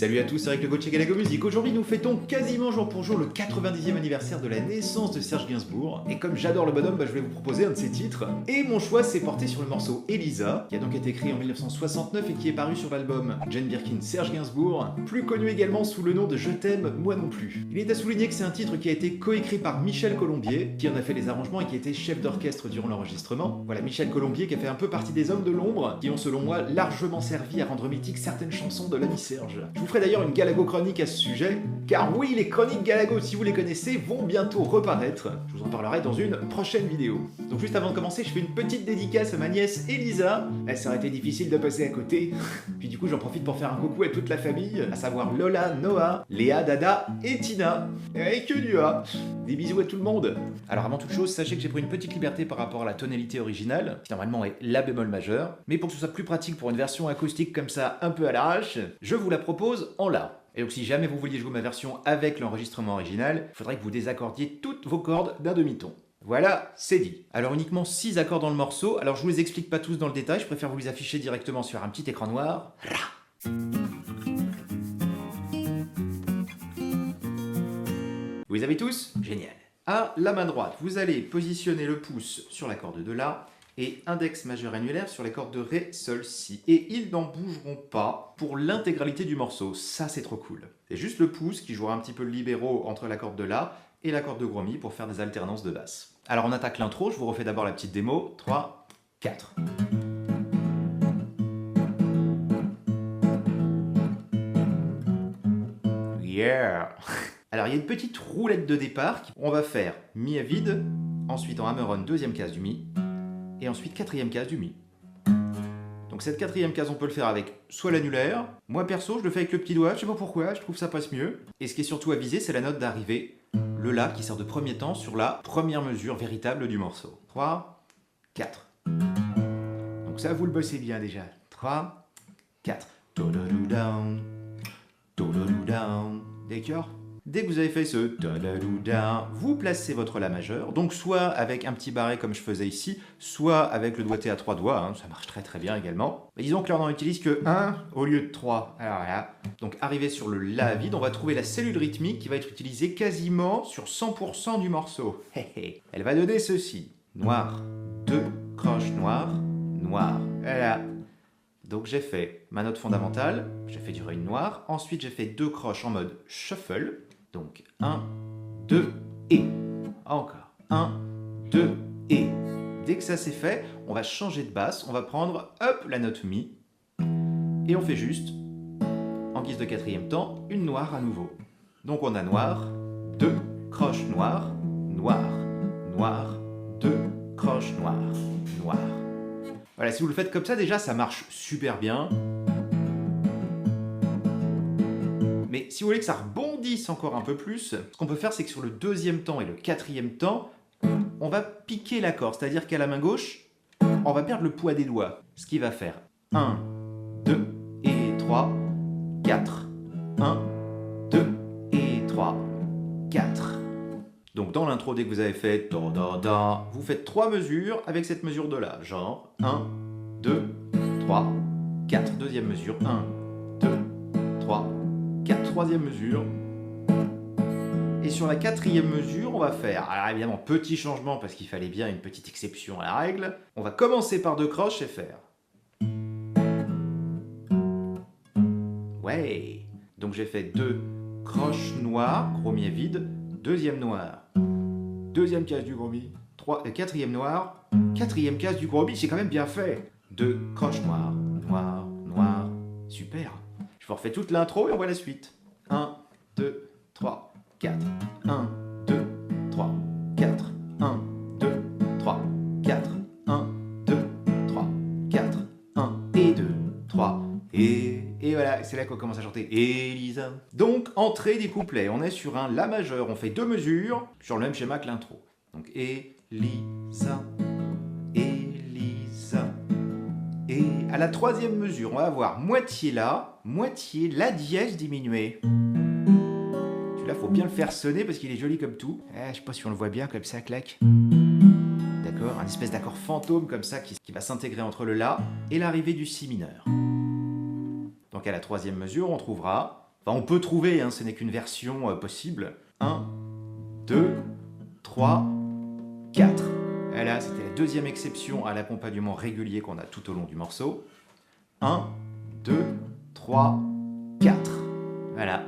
Salut à tous, c'est Eric le coach Galago Musique. Aujourd'hui nous fêtons quasiment jour pour jour le 90e anniversaire de la naissance de Serge Gainsbourg. Et comme j'adore le bonhomme, je vais vous proposer un de ses titres. Et mon choix s'est porté sur le morceau Elisa, qui a donc été écrit en 1969 et qui est paru sur l'album Jane Birkin Serge Gainsbourg, plus connu également sous le nom de Je t'aime, moi non plus. Il est à souligner que c'est un titre qui a été coécrit par Michel Colombier, qui en a fait les arrangements et qui était chef d'orchestre durant l'enregistrement. Voilà, Michel Colombier qui a fait un peu partie des hommes de l'ombre, qui ont selon moi largement servi à rendre mythique certaines chansons de l'ami Serge. Je vous ferai d'ailleurs une Galago chronique à ce sujet, car oui, les chroniques Galago, si vous les connaissez, vont bientôt reparaître. Je vous en parlerai dans une prochaine vidéo. Donc juste avant de commencer, je fais une petite dédicace à ma nièce Elisa. Ça aurait été difficile de passer à côté. Puis du coup, j'en profite pour faire un coucou à toute la famille, à savoir Lola, Noah, Léa, Dada et Tina. Et que du A. Des bisous à tout le monde. Alors avant toute chose, sachez que j'ai pris une petite liberté par rapport à la tonalité originale, qui normalement est La bémol majeur, mais pour que ce soit plus pratique pour une version acoustique comme ça, un peu à l'arrache, je vous la propose en La. Et donc si jamais vous vouliez jouer ma version avec l'enregistrement original, il faudrait que vous désaccordiez toutes vos cordes d'un demi-ton. Voilà, c'est dit. Alors uniquement 6 accords dans le morceau, alors je vous les explique pas tous dans le détail, je préfère vous les afficher directement sur un petit écran noir. Vous les avez tous? Génial. À la main droite, vous allez positionner le pouce sur la corde de La et index majeur annulaire sur les cordes de Ré, Sol, Si. Et ils n'en bougeront pas pour l'intégralité du morceau. Ça, c'est trop cool. C'est juste le pouce qui jouera un petit peu le libéro entre la corde de La et la corde de Gros Mi pour faire des alternances de basse. Alors on attaque l'intro, je vous refais d'abord la petite démo. 3, 4. Yeah. Alors il y a une petite roulette de départ. On va faire Mi à vide, ensuite en hammer-on, deuxième case du Mi, et ensuite quatrième case du Mi. Donc cette quatrième case, on peut le faire avec soit l'annulaire. Moi perso, je le fais avec le petit doigt, je sais pas pourquoi, je trouve ça passe mieux. Et ce qui est surtout à viser, c'est la note d'arrivée, le La qui sert de premier temps sur la première mesure véritable du morceau. 3, 4. Donc ça, vous le bossez bien déjà. 3, 4. D'accord ? Dès que vous avez fait ce ta-da-dou-da, vous placez votre La majeur, donc soit avec un petit barré comme je faisais ici, soit avec le doigté à 3 doigts, ça marche très très bien également. Mais disons que là on n'en utilise que 1 au lieu de 3. Alors là, donc arrivé sur le La vide, on va trouver la cellule rythmique qui va être utilisée quasiment sur 100% du morceau. Elle va donner ceci. Noir, 2, croche, noir, noir. Voilà. Donc j'ai fait ma note fondamentale, j'ai fait durer une noire, ensuite j'ai fait 2 croches en mode shuffle, donc 1, 2 et. Encore 1, 2 et. Dès que ça c'est fait, on va changer de basse, on va prendre, hop, la note Mi, et on fait juste, en guise de quatrième temps, une noire à nouveau. Donc on a noir, 2, croche, noir, noir, noir, 2, croche, noir, noir. Voilà, si vous le faites comme ça, déjà, ça marche super bien. Mais si vous voulez que ça rebondisse encore un peu plus, ce qu'on peut faire, c'est que sur le deuxième temps et le quatrième temps, on va piquer l'accord. C'est-à-dire qu'à la main gauche, on va perdre le poids des doigts. Ce qui va faire 1, 2 et 3, 4. 1, 2 et 3, 4. Donc dans l'intro, dès que vous avez fait da-da-da, vous faites 3 mesures avec cette mesure de La. Genre 1, 2, 3, 4. Deuxième mesure, 1, 2, 3, 4. Troisième mesure. Et sur la quatrième mesure, on va faire, alors évidemment, petit changement parce qu'il fallait bien une petite exception à la règle. On va commencer par 2 croches et faire. Ouais. Donc j'ai fait 2 croches noires, Gros Mi à vide, deuxième noire. Deuxième case du Gros Mi, quatrième noir, quatrième case du Gros Mi, c'est quand même bien fait. 2 croches noires, noir, noir, super. Je vous refais toute l'intro et on voit la suite. 1, 2, 3, 4. 1, 2, 3, 4. 1, 2, 3, 4. 1, 2, 3, 4. 1 et 2, 3 et voilà, c'est là qu'on commence à chanter Elisa. Donc, entrée des couplets, on est sur un La majeur, on fait 2 mesures sur le même schéma que l'intro. Donc, Elisa, Elisa. Et à la troisième mesure, on va avoir moitié La, moitié La dièse diminué. Celui-là, faut bien le faire sonner parce qu'il est joli comme tout. Je sais pas si on le voit bien comme ça, claque. D'accord, un espèce d'accord fantôme comme ça qui va s'intégrer entre le La et l'arrivée du Si mineur. Donc à la troisième mesure, on trouvera Enfin, on peut trouver, hein, ce n'est qu'une version possible. 1, 2, 3, 4. Et là, c'était la deuxième exception à l'accompagnement régulier qu'on a tout au long du morceau. 1, 2, 3, 4. Voilà.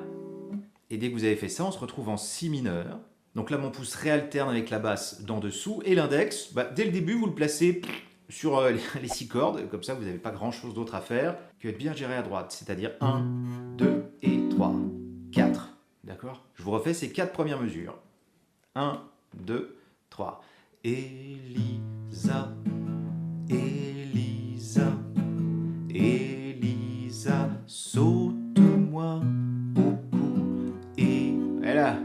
Et dès que vous avez fait ça, on se retrouve en si mineur. Donc là, mon pouce réalterne avec la basse d'en dessous. Et l'index, dès le début, vous le placez sur les 6 cordes. Comme ça, vous n'avez pas grand-chose d'autre à faire que de bien gérer à droite. C'est-à-dire 1, 2 et 3, 4. D'accord? Je vous refais ces 4 premières mesures. 1, 2, 3. Elisa, Elisa, Elisa, saute-moi au cou. Et voilà.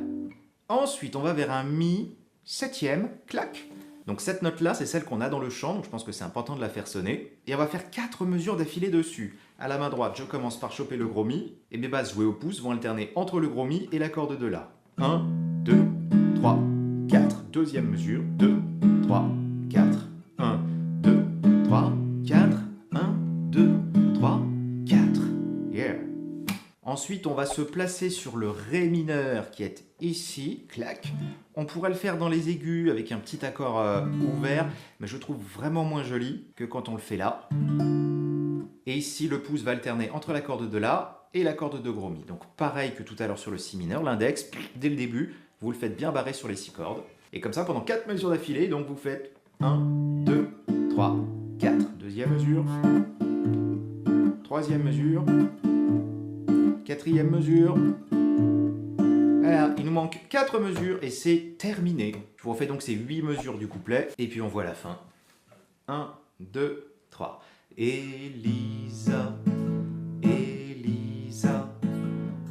Ensuite, on va vers un mi septième, clac. Donc cette note-là, c'est celle qu'on a dans le chant, donc je pense que c'est important de la faire sonner. Et on va faire 4 mesures d'affilée dessus. À la main droite, je commence par choper le gros mi, et mes basses jouées au pouce vont alterner entre le gros mi et la corde de la. 1, 2, 3, 4. Deuxième mesure, 2, 3, 4. 1, 2, 3, 4. 1, 2, 3, 4. Yeah. Ensuite, on va se placer sur le Ré mineur qui est ici, clac. On pourrait le faire dans les aigus avec un petit accord ouvert, mais je trouve vraiment moins joli que quand on le fait là. Et ici, le pouce va alterner entre la corde de la et la corde de gros mi. Donc pareil que tout à l'heure sur le si mineur, l'index, dès le début, vous le faites bien barrer sur les 6 cordes. Et comme ça, pendant 4 mesures d'affilée, donc vous faites 1, 2, 3, 4. Deuxième mesure. Troisième mesure. Quatrième mesure. Voilà, il nous manque 4 mesures et c'est terminé. Je vous refais donc ces 8 mesures du couplet et puis on voit la fin. 1, 2, 3. Elisa, Elisa,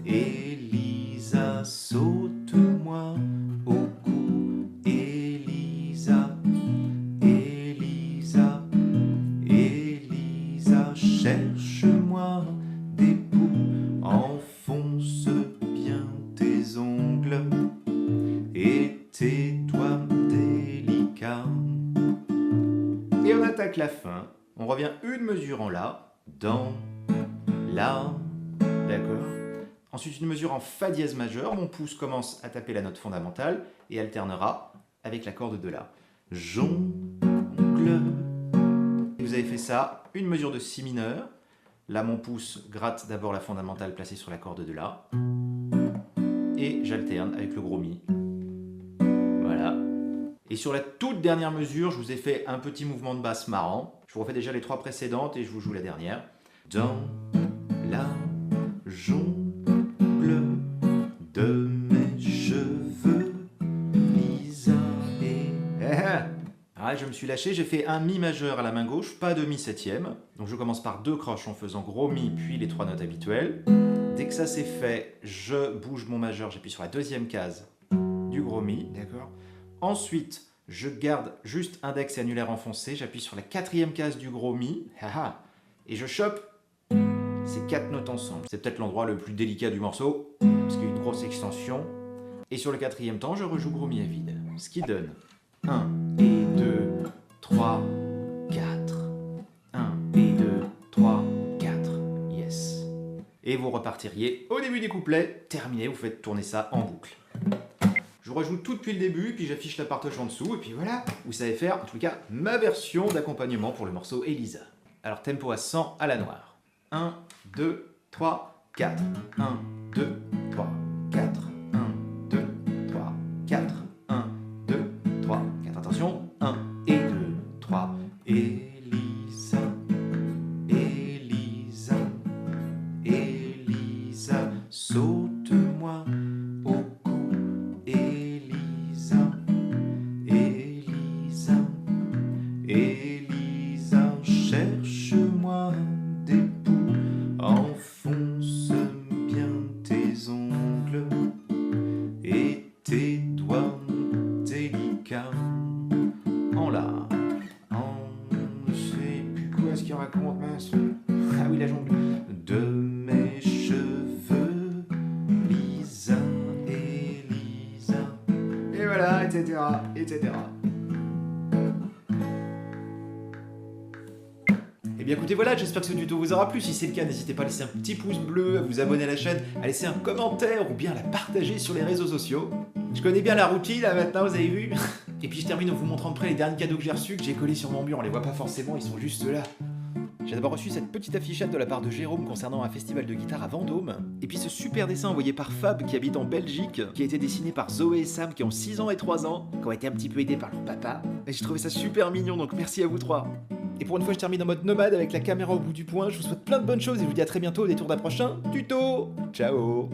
Elisa, saute-moi au cou. Elisa, Elisa, Elisa, cherche-moi des poux, enfonce bien tes ongles et tes doigts délicats. Et on attaque la fin. On revient une mesure en La, dans, La, d'accord. Ensuite une mesure en Fa dièse majeur. Mon pouce commence à taper la note fondamentale et alternera avec la corde de La. Jongle. Vous avez fait ça, une mesure de Si mineur. Là, mon pouce gratte d'abord la fondamentale placée sur la corde de La. Et j'alterne avec le gros Mi. Voilà. Et sur la toute dernière mesure, je vous ai fait un petit mouvement de basse marrant. Je vous refais déjà les 3 précédentes et je vous joue la dernière. Dans la jongle de mes cheveux, Lisa et... Ah, je me suis lâché, j'ai fait un Mi majeur à la main gauche, pas de Mi septième. Donc je commence par 2 croches en faisant gros Mi, puis les 3 notes habituelles. Dès que ça c'est fait, je bouge mon majeur, j'appuie sur la deuxième case du gros Mi, d'accord. Ensuite, je garde juste index et annulaire enfoncé, j'appuie sur la 4e case du gros Mi, et je chope ces 4 notes ensemble. C'est peut-être l'endroit le plus délicat du morceau, parce qu'il y a une grosse extension. Et sur le 4e temps, je rejoue gros Mi à vide, ce qui donne 1 et 2, 3, 4. 1 et 2, 3, 4. Yes. Et vous repartiriez au début des couplets, terminé, vous faites tourner ça en boucle. Je rejoue tout depuis le début, puis j'affiche la partage en dessous, et puis voilà, vous savez faire, en tout cas, ma version d'accompagnement pour le morceau Elisa. Alors tempo à 100 à la noire. 1, 2, 3, 4. 1, 2, 3, 4. 1, 2, 3, 4. 1, 2, 3, 4. Attention, 1 et 2, 3. Elisa, Elisa, Elisa, saute-moi au cou. Elisa, Elisa, Elisa, cherche-moi des poux, enfonce bien tes ongles et tes doigts délicats. En La, je sais plus quoi est-ce qu'il raconte, mince. Ah oui, la jongle. De mes cheveux, Lisa, Elisa. Et voilà, etc., etc. Eh bien écoutez, voilà, j'espère que ce tuto vous aura plu. Si c'est le cas, n'hésitez pas à laisser un petit pouce bleu, à vous abonner à la chaîne, à laisser un commentaire ou bien à la partager sur les réseaux sociaux. Je connais bien la routine là maintenant, vous avez vu. Et puis je termine en vous montrant de près les derniers cadeaux que j'ai reçus, que j'ai collés sur mon mur. On les voit pas forcément, ils sont juste là. J'ai d'abord reçu cette petite affichette de la part de Jérôme concernant un festival de guitare à Vendôme. Et puis ce super dessin envoyé par Fab qui habite en Belgique, qui a été dessiné par Zoé et Sam qui ont 6 ans et 3 ans, qui ont été un petit peu aidés par leur papa. Et j'ai trouvé ça super mignon, donc merci à vous trois. Et pour une fois, je termine en mode nomade avec la caméra au bout du poing. Je vous souhaite plein de bonnes choses et je vous dis à très bientôt au détour d'un prochain tuto. Ciao.